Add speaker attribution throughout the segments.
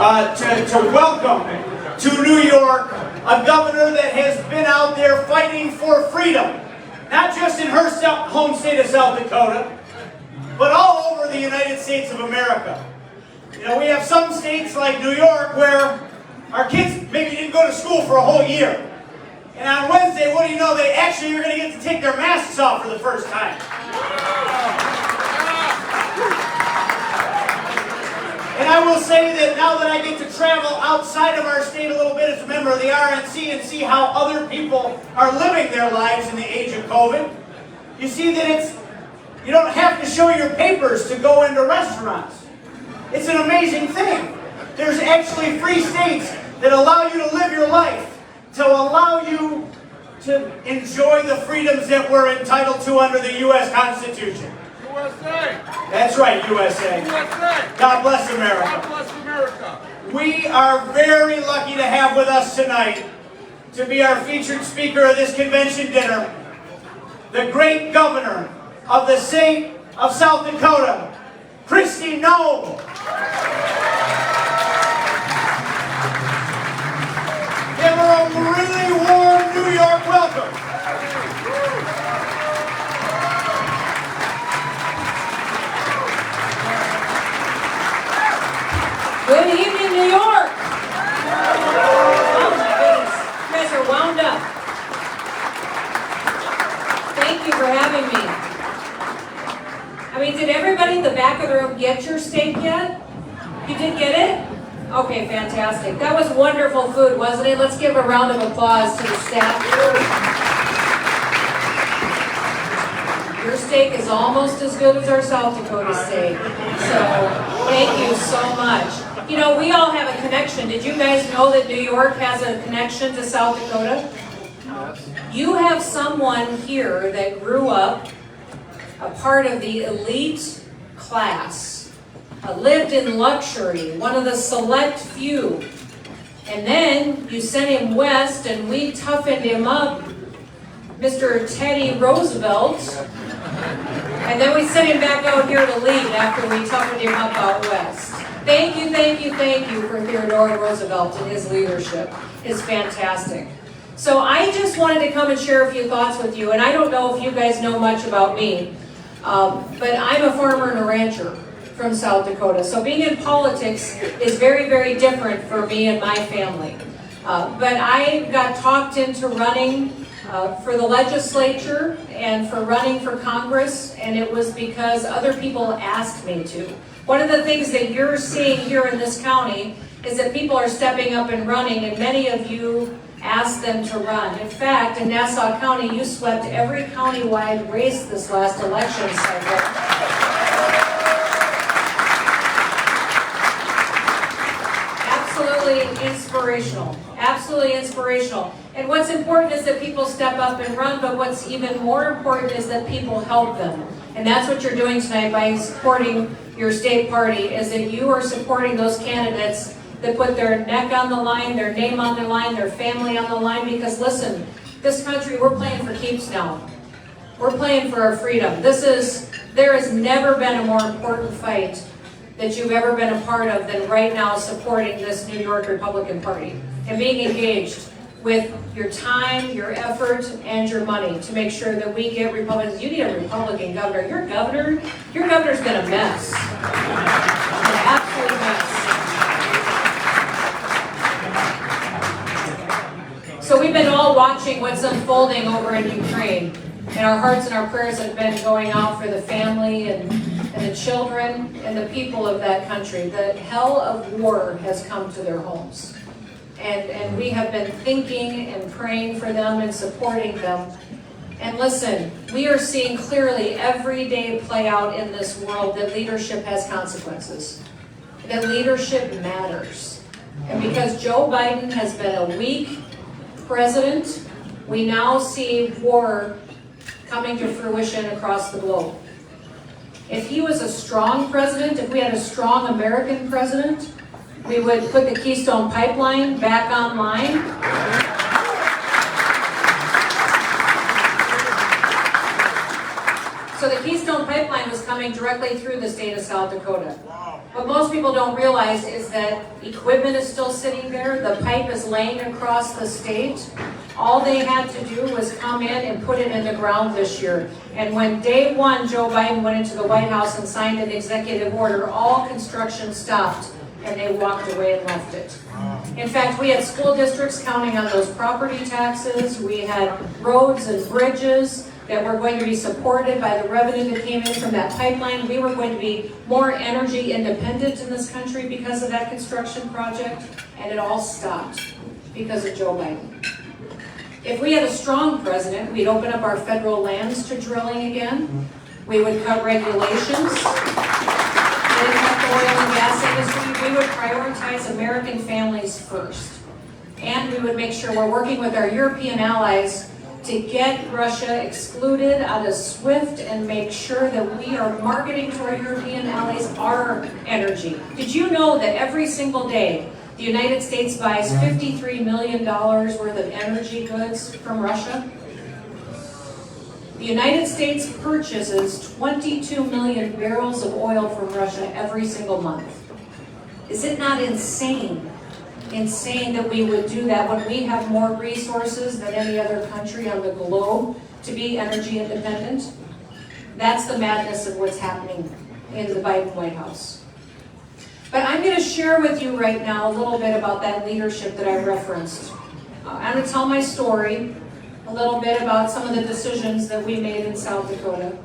Speaker 1: to welcome to New York a governor that has been out there fighting for freedom, not just in her home state of South Dakota, but all over the United States of America. You know, we have some states like New York where our kids maybe didn't go to school for a whole year. And on Wednesday, what do you know, they actually are going to get to take their masks off for the first time. And I will say that now that I get to travel outside of our state a little bit as a member of the RNC and see how other people are living their lives in the age of COVID, you see that you don't have to show your papers to go into restaurants. It's an amazing thing. There's actually free states that allow you to live your life, to allow you to enjoy the freedoms that we're entitled to under the U.S. Constitution.
Speaker 2: USA!
Speaker 1: That's right, USA.
Speaker 2: USA!
Speaker 1: God bless America.
Speaker 2: God bless America.
Speaker 1: We are very lucky to have with us tonight, to be our featured speaker of this convention dinner, the great governor of the state of South Dakota, Kristi noem. Give her a really warm New York welcome.
Speaker 3: Good evening, New York. Oh my goodness, you guys are wound up. Thank you for having me. I mean, did everybody in the back of the room get your steak yet? You did get it? Okay, fantastic. That was wonderful food, wasn't it? Let's give a round of applause to the staff. Your steak is almost as good as our South Dakota steak. So, thank you so much. You know, we all have a connection. Did you guys know that New York has a connection to South Dakota? You have someone here that grew up a part of the elite class, lived in luxury, one of the select few. And then you sent him west and we toughened him up, Mr. Teddy Roosevelt. And then we sent him back out here to lead after we toughened him up out west. Thank you for Theodore Roosevelt and his leadership. It's fantastic. So I just wanted to come and share a few thoughts with you, and I don't know if you guys know much about me, but I'm a farmer and a rancher from South Dakota. So being in politics is very, very different for me and my family. But I got talked into running for the legislature and for running for Congress, and it was because other people asked me to. One of the things that you're seeing here in this county is that people are stepping up and running, and many of you asked them to run. In fact, in Nassau County, you swept every county-wide race this last election cycle. Absolutely inspirational. Absolutely inspirational. And what's important is that people step up and run, but what's even more important is that people help them. And that's what you're doing tonight by supporting your state party, is that you are supporting those candidates that put their neck on the line, their name on the line, their family on the line, because listen, this country, we're playing for keeps now. We're playing for our freedom. There has never been a more important fight that you've ever been a part of than right now supporting this New York Republican Party and being engaged with your time, your effort, and your money to make sure that we get Republicans. You need a Republican governor. Your governor's been a mess. An absolute mess. So we've been all watching what's unfolding over in Ukraine, and our hearts and our prayers have been going out for the family and the children and the people of that country. The hell of war has come to their homes. And we have been thinking and praying for them and supporting them. And listen, we are seeing clearly every day play out in this world that leadership has consequences, that leadership matters. And because Joe Biden has been a weak president, we now see war coming to fruition across the globe. If he was a strong president, if we had a strong American president, we would put the Keystone Pipeline back online. So the Keystone Pipeline was coming directly through the state of South Dakota. What most people don't realize is that equipment is still sitting there, the pipe is laying across the state. All they had to do was come in and put it in the ground this year. And when day one, Joe Biden went into the White House and signed an executive order, all construction stopped and they walked away and left it. In fact, we had school districts counting on those property taxes. We had roads and bridges that were going to be supported by the revenue that came in from that pipeline. We were going to be more energy independent in this country because of that construction project, and it all stopped because of Joe Biden. If we had a strong president, we'd open up our federal lands to drilling again. We would cut regulations. We would cut the oil and gas industry. We would prioritize American families first. And we would make sure we're working with our European allies to get Russia excluded out of SWIFT and make sure that we are marketing to our European allies our energy. Did you know that every single day the United States buys $53 million worth of energy goods from Russia? The United States purchases 22 million barrels of oil from Russia every single month. Is it not insane? Insane that we would do that when we have more resources than any other country on the globe to be energy independent? That's the madness of what's happening in the Biden White House. But I'm going to share with you right now a little bit about that leadership that I referenced. I'm going to tell my story, a little bit about some of the decisions that we made in South Dakota.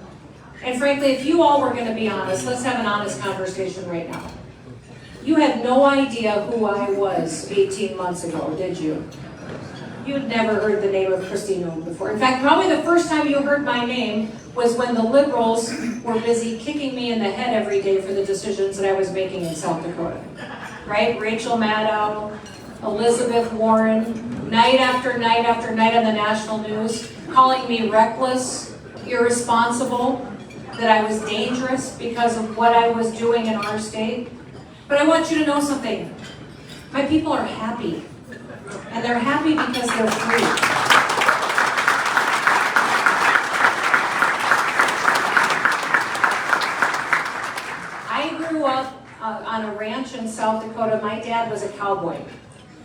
Speaker 3: And frankly, if you all were going to be honest, let's have an honest conversation right now. You had no idea who I was 18 months ago, did you? You'd never heard the name of Kristi before. In fact, probably the first time you heard my name was when the liberals were busy kicking me in the head every day for the decisions that I was making in South Dakota. Right? Rachel Maddow, Elizabeth Warren, night after night after night on the national news, calling me reckless, irresponsible, that I was dangerous because of what I was doing in our state. But I want you to know something. My people are happy. And they're happy because they're free. I grew up on a ranch in South Dakota. My dad was a cowboy.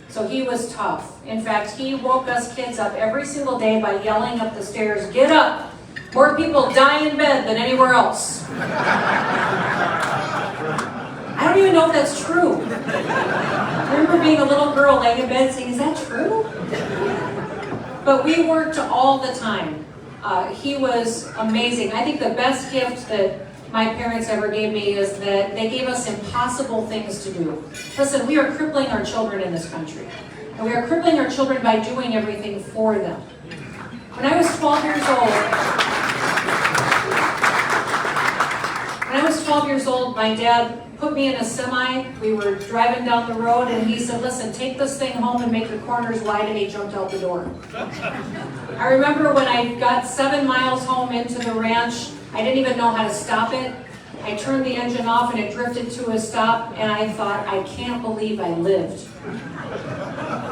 Speaker 3: So he was tough. In fact, he woke us kids up every single day by yelling up the stairs, "Get up! More people die in bed than anywhere else." I don't even know if that's true. I remember being a little girl laying in bed saying, "Is that true?" But we worked all the time. He was amazing. I think the best gift that my parents ever gave me is that they gave us impossible things to do. Listen, we are crippling our children in this country. And we are crippling our children by doing everything for them. When I was 12 years old, my dad put me in a semi. We were driving down the road and he said, "Listen, take this thing home and make the corners wide," and he jumped out the door. I remember when I got 7 miles home into the ranch, I didn't even know how to stop it. I turned the engine off and it drifted to a stop and I thought, I can't believe I lived.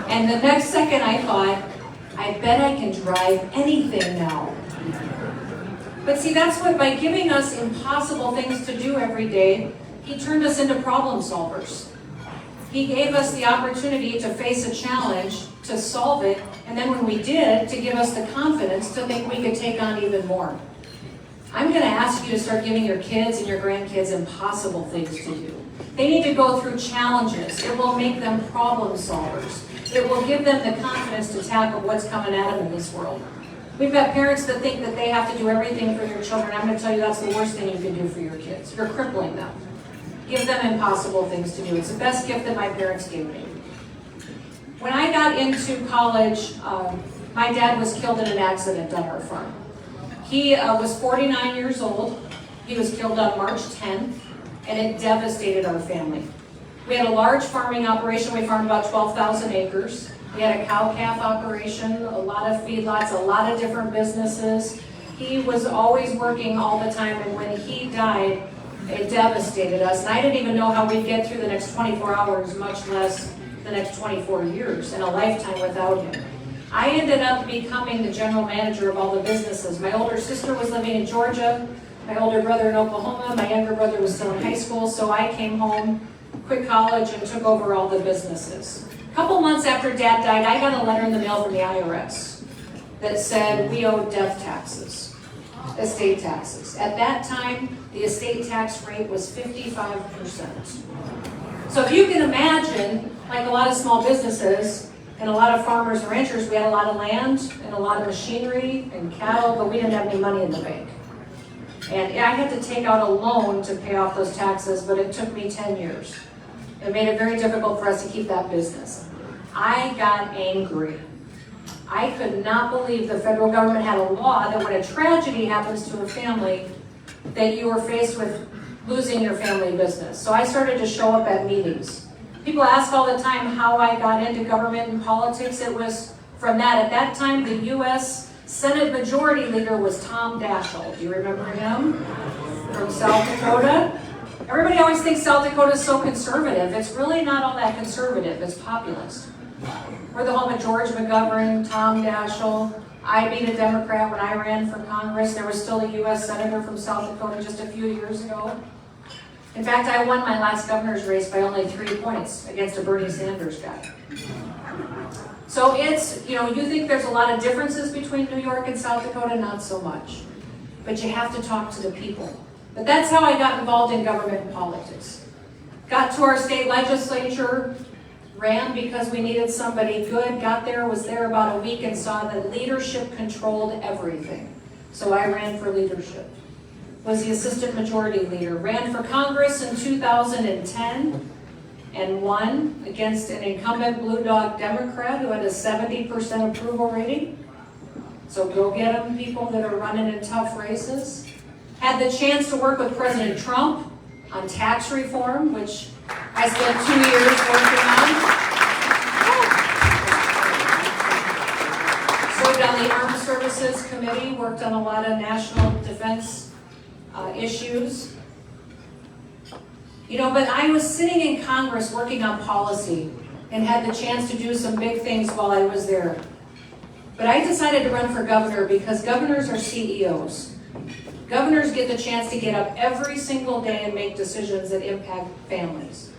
Speaker 3: And the next second I thought, I bet I can drive anything now. But see, that's what, by giving us impossible things to do every day, he turned us into problem solvers. He gave us the opportunity to face a challenge, to solve it, and then when we did, to give us the confidence to think we could take on even more. I'm going to ask you to start giving your kids and your grandkids impossible things to do. They need to go through challenges. It will make them problem solvers. It will give them the confidence to tackle what's coming at them in this world. We've got parents that think that they have to do everything for your children. I'm going to tell you that's the worst thing you can do for your kids. You're crippling them. Give them impossible things to do. It's the best gift that my parents gave me. When I got into college, my dad was killed in an accident on our farm. He was 49 years old. He was killed on March 10th, and it devastated our family. We had a large farming operation. We farmed about 12,000 acres. We had a cow-calf operation, a lot of feedlots, a lot of different businesses. He was always working all the time, and when he died, it devastated us. And I didn't even know how we'd get through the next 24 hours, much less the next 24 years, and a lifetime without him. I ended up becoming the general manager of all the businesses. My older sister was living in Georgia. my older brother in Oklahoma, my younger brother was still in high school, so I came home, quit college, and took over all the businesses. A couple months after Dad died, I got a letter in the mail from the IRS that said we owed death taxes, estate taxes. At that time, the estate tax rate was 55%. So if you can imagine, like a lot of small businesses and a lot of farmers and ranchers, we had a lot of land and a lot of machinery and cattle, but we didn't have any money in the bank. And I had to take out a loan to pay off those taxes, but it took me 10 years. It made it very difficult for us to keep that business. I got angry. I could not believe the federal government had a law that when a tragedy happens to a family, that you were faced with losing your family business. So I started to show up at meetings. People ask all the time how I got into government and politics. It was from that. At that time, the U.S. Senate Majority Leader was Tom Daschle. Do you remember him? From South Dakota. Everybody always thinks South Dakota is so conservative. It's really not all that conservative. It's populist. We're the home of George McGovern, Tom Daschle. I beat a Democrat when I ran for Congress. There was still a U.S. Senator from South Dakota just a few years ago. In fact, I won my last governor's race by only 3 points against a Bernie Sanders guy. So it's, you think there's a lot of differences between New York and South Dakota, not so much. But you have to talk to the people. But that's how I got involved in government and politics. Got to our state legislature, ran because we needed somebody good, got there, was there about a week and saw that leadership controlled everything. So I ran for leadership. Was the assistant majority leader, ran for Congress in 2010 and won against an incumbent Blue Dog Democrat who had a 70% approval rating. So go get them, people that are running in tough races. Had the chance to work with President Trump on tax reform, which I spent 2 years working on. Served on the Armed Services Committee, worked on a lot of national defense issues. But I was sitting in Congress working on policy and had the chance to do some big things while I was there. But I decided to run for governor because governors are CEOs. Governors get the chance to get up every single day and make decisions that impact families,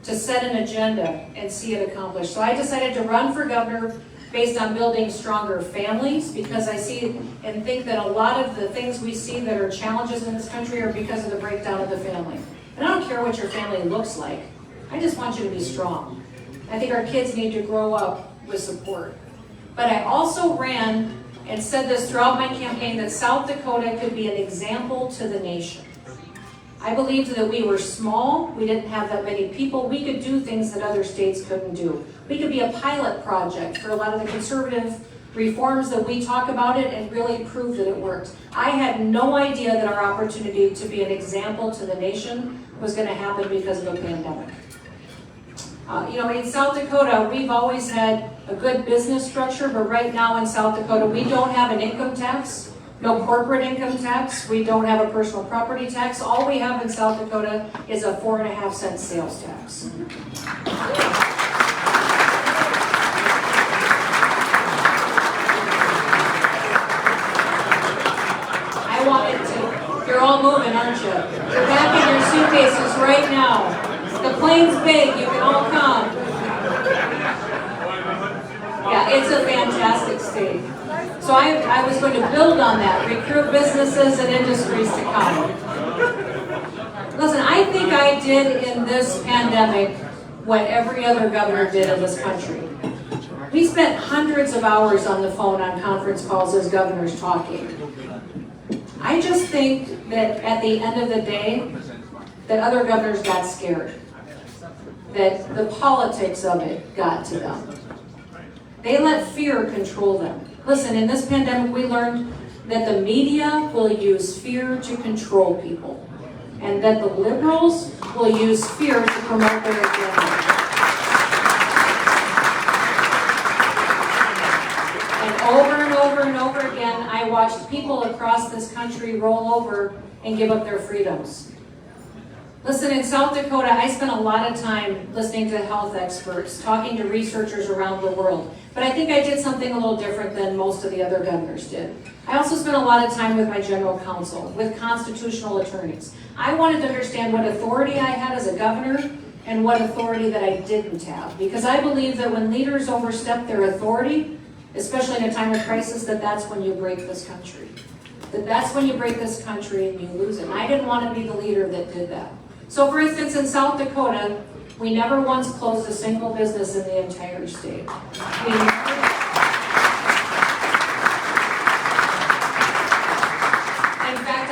Speaker 3: to set an agenda and see it accomplished. So I decided to run for governor based on building stronger families, because I see and think that a lot of the things we see that are challenges in this country are because of the breakdown of the family. And I don't care what your family looks like. I just want you to be strong. I think our kids need to grow up with support. But I also ran and said this throughout my campaign, that South Dakota could be an example to the nation. I believed that we were small, we didn't have that many people, we could do things that other states couldn't do. We could be a pilot project for a lot of the conservative reforms that we talk about it and really prove that it worked. I had no idea that our opportunity to be an example to the nation was going to happen because of a pandemic. In South Dakota, we've always had a good business structure, but right now in South Dakota, we don't have an income tax, no corporate income tax, we don't have a personal property tax. All we have in South Dakota is a 4.5-cent sales tax. I wanted to, you're all moving, aren't you? You're packing your suitcases right now. The plane's big, you can all come. Yeah, it's a fantastic state. So I was going to build on that, recruit businesses and industries to come. Listen, I think I did in this pandemic what every other governor did in this country. We spent hundreds of hours on the phone on conference calls as governors talking. I just think that at the end of the day, that other governors got scared. That the politics of it got to them. They let fear control them. Listen, in this pandemic, we learned that the media will use fear to control people, and that the liberals will use fear to promote their agenda. And over and over again, I watched people across this country roll over and give up their freedoms. Listen, in South Dakota, I spent a lot of time listening to health experts, talking to researchers around the world. But I think I did something a little different than most of the other governors did. I also spent a lot of time with my general counsel, with constitutional attorneys. I wanted to understand what authority I had as a governor and what authority that I didn't have. Because I believe that when leaders overstep their authority, especially in a time of crisis, that's when you break this country. That's when you break this country and you lose it. And I didn't want to be the leader that did that. So for instance, in South Dakota, we never once closed a single business in the entire state.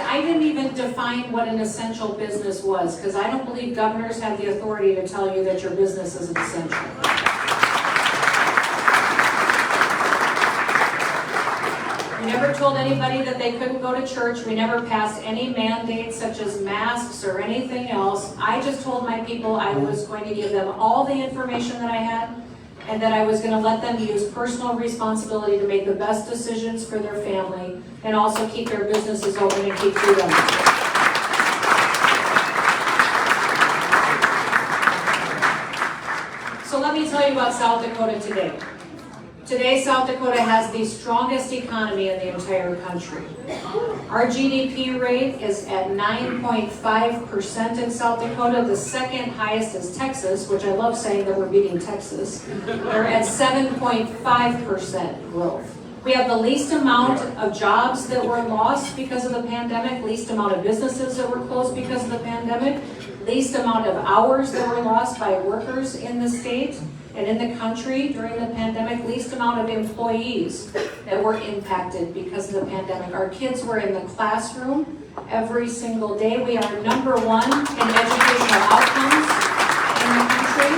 Speaker 3: I didn't even define what an essential business was, because I don't believe governors have the authority to tell you that your business is essential. We never told anybody that they couldn't go to church. We never passed any mandates such as masks or anything else. I just told my people I was going to give them all the information that I had, and that I was going to let them use personal responsibility to make the best decisions for their family and also keep their businesses open and keep freedom. So let me tell you about South Dakota today. Today, South Dakota has the strongest economy in the entire country. Our GDP rate is at 9.5% in South Dakota. The second highest is Texas, which I love saying that we're beating Texas. They're at 7.5% growth. We have the least amount of jobs that were lost because of the pandemic, least amount of businesses that were closed because of the pandemic, least amount of hours that were lost by workers in the state and in the country during the pandemic, least amount of employees that were impacted because of the pandemic. Our kids were in the classroom every single day. We are number one in educational outcomes in the country.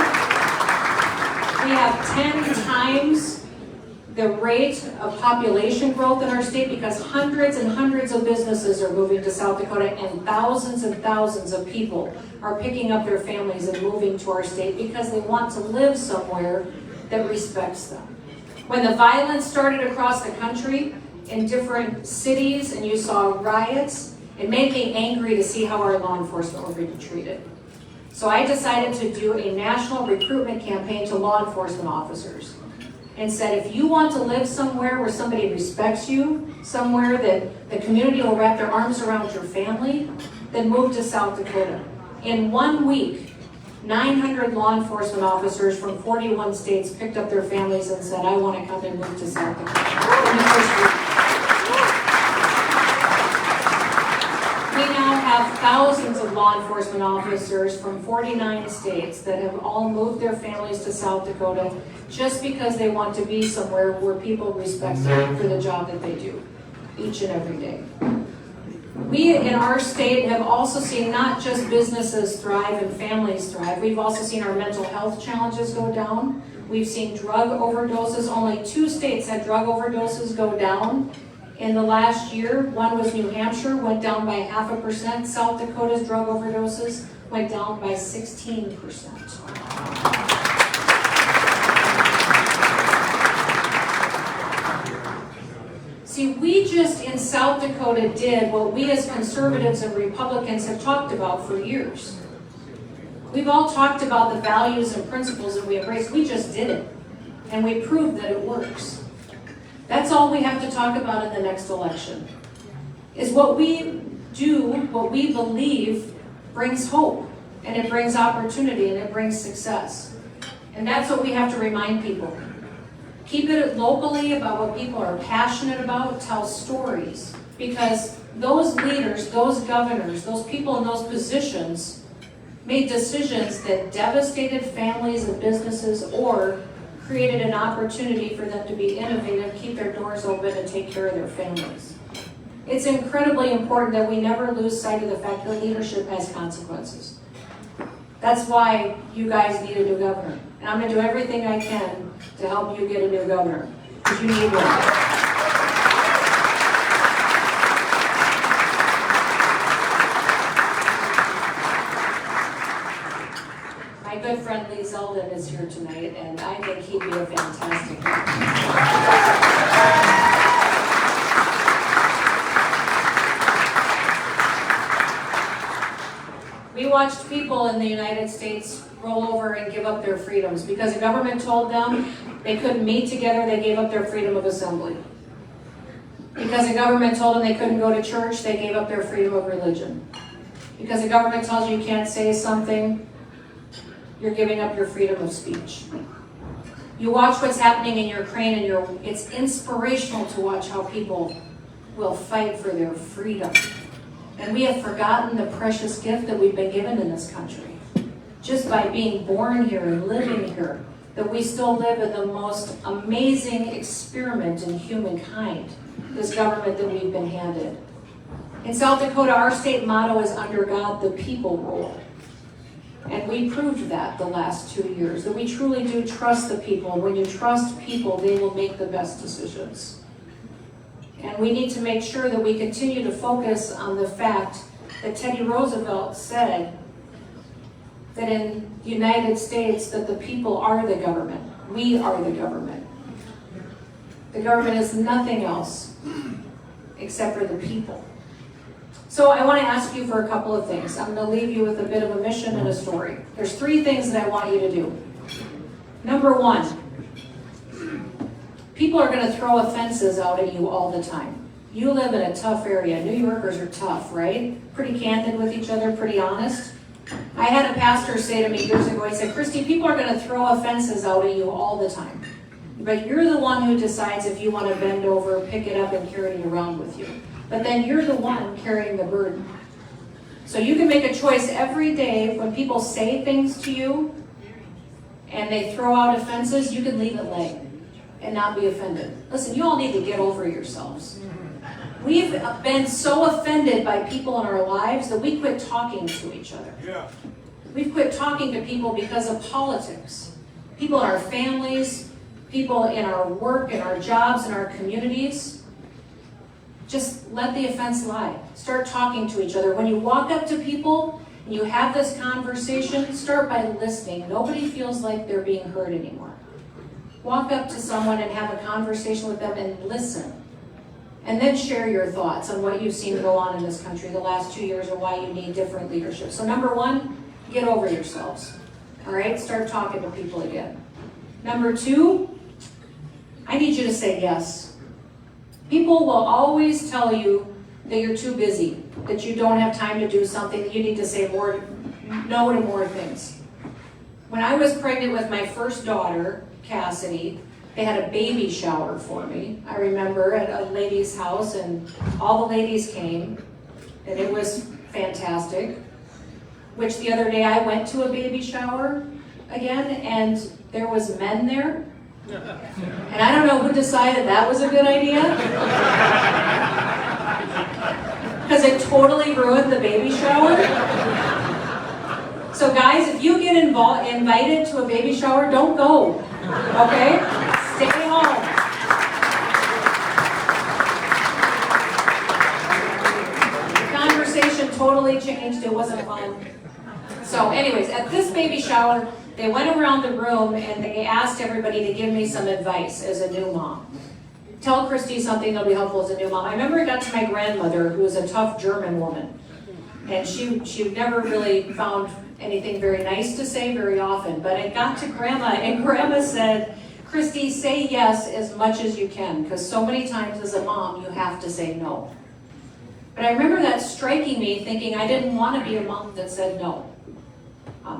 Speaker 3: We have 10 times the rate of population growth in our state because hundreds and hundreds of businesses are moving to South Dakota, and thousands of people are picking up their families and moving to our state because they want to live somewhere that respects them. When the violence started across the country in different cities and you saw riots, it made me angry to see how our law enforcement were being treated. So I decided to do a national recruitment campaign to law enforcement officers and said, if you want to live somewhere where somebody respects you, somewhere that the community will wrap their arms around your family, then move to South Dakota. In 1 week, 900 law enforcement officers from 41 states picked up their families and said, I want to come and move to South Dakota. In the first week. We now have thousands of law enforcement officers from 49 states that have all moved their families to South Dakota just because they want to be somewhere where people respect them for the job that they do each and every day. We in our state have also seen not just businesses thrive and families thrive, we've also seen our mental health challenges go down. We've seen drug overdoses. Only 2 states had drug overdoses go down in the last year. One was New Hampshire, went down by 0.5%. South Dakota's drug overdoses went down by 16%. See, we just in South Dakota did what we as conservatives and Republicans have talked about for years. We've all talked about the values and principles that we embrace. We just did it, and we proved that it works. That's all we have to talk about in the next election, is what we do, what we believe brings hope, and it brings opportunity, and it brings success. And that's what we have to remind people. Keep it locally about what people are passionate about. Tell stories. Because those leaders, those governors, those people in those positions made decisions that devastated families and businesses or created an opportunity for them to be innovative, keep their doors open, and take care of their families. It's incredibly important that we never lose sight of the fact that leadership has consequences. That's why you guys need a new governor. And I'm going to do everything I can to help you get a new governor, because you need one. My good friend Lee Zeldin is here tonight, and I think he'd be a fantastic governor. We watched people in the United States roll over and give up their freedoms. Because the government told them they couldn't meet together, they gave up their freedom of assembly. Because the government told them they couldn't go to church, they gave up their freedom of religion. Because the government tells you you can't say something, you're giving up your freedom of speech. You watch what's happening in Ukraine, and it's inspirational to watch how people will fight for their freedom. And we have forgotten the precious gift that we've been given in this country. Just by being born here and living here, that we still live in the most amazing experiment in humankind, this government that we've been handed. In South Dakota, our state motto is "Under God, the people rule." And we proved that the last 2 years, that we truly do trust the people. And when you trust people, they will make the best decisions. And we need to make sure that we continue to focus on the fact that Teddy Roosevelt said that in the United States that the people are the government. We are the government. The government is nothing else except for the people. So I want to ask you for a couple of things. I'm going to leave you with a bit of a mission and a story. There's 3 things that I want you to do. Number 1, people are going to throw offenses out at you all the time. You live in a tough area. New Yorkers are tough, right? Pretty candid with each other, pretty honest. I had a pastor say to me years ago, he said, "Kristi, people are going to throw offenses out at you all the time. But you're the one who decides if you want to bend over, pick it up, and carry it around with you. But then you're the one carrying the burden." So you can make a choice every day when people say things to you and they throw out offenses, you can leave it lay and not be offended. Listen, you all need to get over yourselves. We've been so offended by people in our lives that we quit talking to each other.
Speaker 2: Yeah.
Speaker 3: We've quit talking to people because of politics. People in our families, people in our work, in our jobs, in our communities. Just let the offense lie. Start talking to each other. When you walk up to people and you have this conversation, start by listening. Nobody feels like they're being heard anymore. Walk up to someone and have a conversation with them and listen. And then share your thoughts on what you've seen go on in this country the last 2 years and why you need different leadership. So number 1, get over yourselves. All right? Start talking to people again. Number 2, I need you to say yes. People will always tell you that you're too busy, that you don't have time to do something, that you need to say no to more things. When I was pregnant with my first daughter, Cassidy, they had a baby shower for me. I remember at a lady's house, and all the ladies came, and it was fantastic. Which the other day I went to a baby shower again, and there was men there. And I don't know who decided that was a good idea. Because it totally ruined the baby shower. So guys, if you get invited to a baby shower, don't go. Okay? Stay home. The conversation totally changed. It wasn't fun. So anyways, at this baby shower, they went around the room and they asked everybody to give me some advice as a new mom. Tell Kristi something that'll be helpful as a new mom. I remember it got to my grandmother, who was a tough German woman. And she never really found anything very nice to say very often. But it got to Grandma, and Grandma said, "Kristi, say yes as much as you can, because so many times as a mom, you have to say no." But I remember that striking me, thinking I didn't want to be a mom that said no.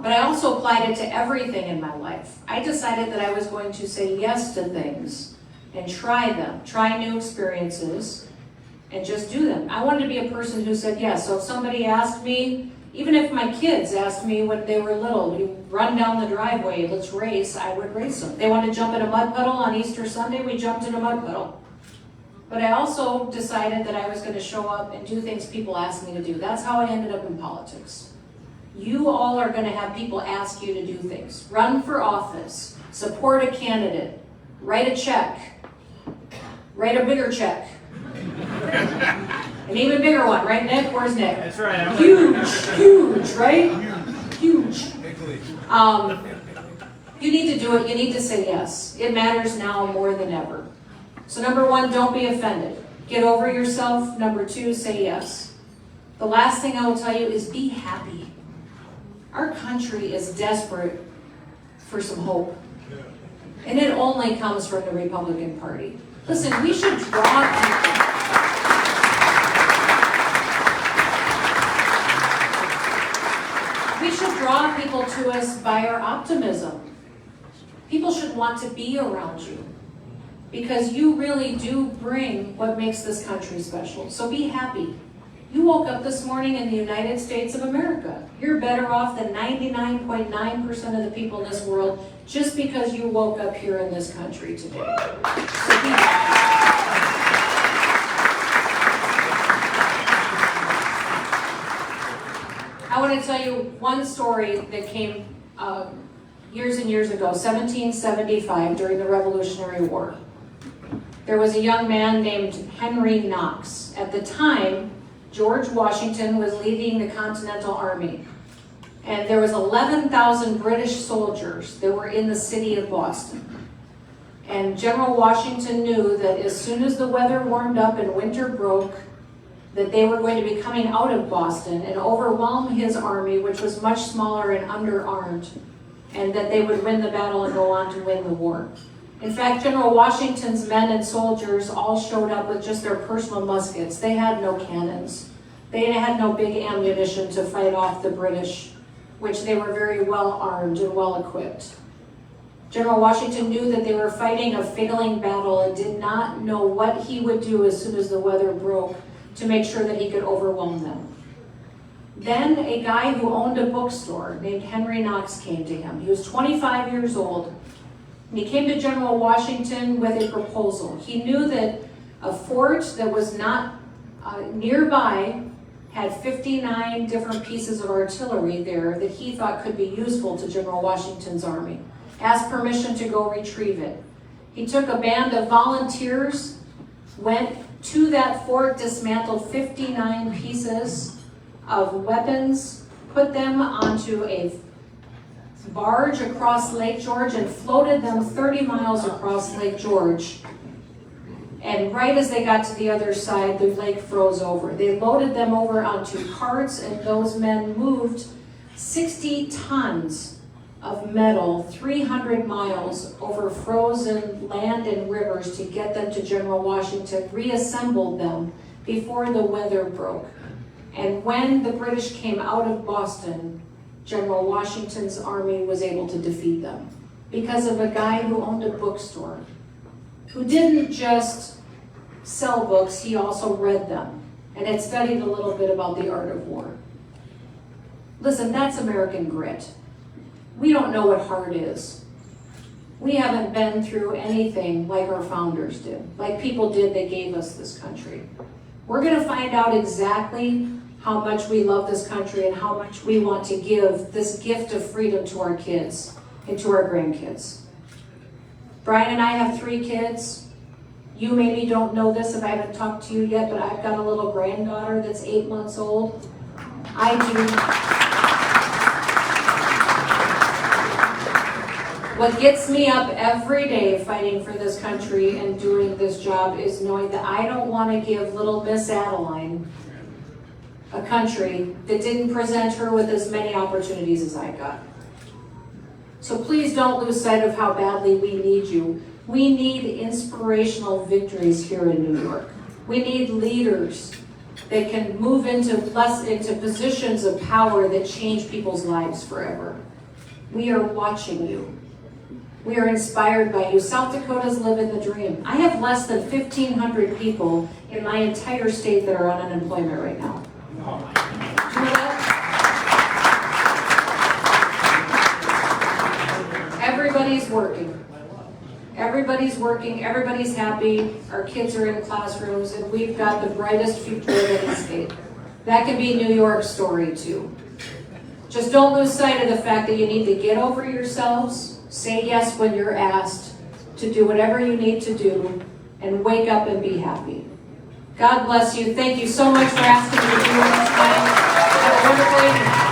Speaker 3: But I also applied it to everything in my life. I decided that I was going to say yes to things and try them, try new experiences, and just do them. I wanted to be a person who said yes. So if somebody asked me, even if my kids asked me when they were little, "You run down the driveway, let's race," I would race them. They wanted to jump in a mud puddle on Easter Sunday, we jumped in a mud puddle. But I also decided that I was going to show up and do things people asked me to do. That's how I ended up in politics. You all are going to have people ask you to do things. Run for office, support a candidate, write a check, write a bigger check. An even bigger one, right, Nick? Where's Nick?
Speaker 2: That's right.
Speaker 3: Huge, right? Huge. You need to do it. You need to say yes. It matters now more than ever. So number 1, don't be offended. Get over yourself. Number 2, say yes. The last thing I will tell you is be happy. Our country is desperate for some hope. And it only comes from the Republican Party. Listen, we should draw people. We should draw people to us by our optimism. People should want to be around you because you really do bring what makes this country special. So be happy. You woke up this morning in the United States of America. You're better off than 99.9% of the people in this world just because you woke up here in this country today. So be happy. I want to tell you one story that came years and years ago, 1775, during the Revolutionary War. There was a young man named Henry Knox. At the time, George Washington was leading the Continental Army. And there was 11,000 British soldiers that were in the city of Boston. And General Washington knew that as soon as the weather warmed up and winter broke, that they were going to be coming out of Boston and overwhelm his army, which was much smaller and underarmed, and that they would win the battle and go on to win the war. In fact, General Washington's men and soldiers all showed up with just their personal muskets. They had no cannons. They had no big ammunition to fight off the British, which they were very well armed and well equipped. General Washington knew that they were fighting a failing battle and did not know what he would do as soon as the weather broke to make sure that he could overwhelm them. Then a guy who owned a bookstore named Henry Knox came to him. He was 25 years old. And he came to General Washington with a proposal. He knew that a fort that was not nearby had 59 different pieces of artillery there that he thought could be useful to General Washington's army. Asked permission to go retrieve it. He took a band of volunteers, went to that fort, dismantled 59 pieces of weapons, put them onto a barge across Lake George and floated them 30 miles across Lake George. And right as they got to the other side, the lake froze over. They loaded them over onto carts, and those men moved 60 tons of metal 300 miles over frozen land and rivers to get them to General Washington, reassembled them before the weather broke. And when the British came out of Boston, General Washington's army was able to defeat them because of a guy who owned a bookstore, who didn't just sell books, he also read them and had studied a little bit about the art of war. Listen, that's American grit. We don't know what hard is. We haven't been through anything like our founders did, like people did that gave us this country. We're going to find out exactly how much we love this country and how much we want to give this gift of freedom to our kids and to our grandkids. Brian and I have 3 kids. You maybe don't know this if I haven't talked to you yet, but I've got a little granddaughter that's 8 months old. I do. What gets me up every day fighting for this country and doing this job is knowing that I don't want to give little Miss Adeline a country that didn't present her with as many opportunities as I got. So please don't lose sight of how badly we need you. We need inspirational victories here in New York. We need leaders that can move into positions of power that change people's lives forever. We are watching you. We are inspired by you. South Dakota's living the dream. I have less than 1,500 people in my entire state that are on unemployment right now. Do you know that? Everybody's working. Everybody's working. Everybody's happy. Our kids are in classrooms, and we've got the brightest future in the state. That can be New York's story too. Just don't lose sight of the fact that you need to get over yourselves. Say yes when you're asked to do whatever you need to do, and wake up and be happy. God bless you. Thank you so much for asking me to do this tonight. Have a wonderful evening.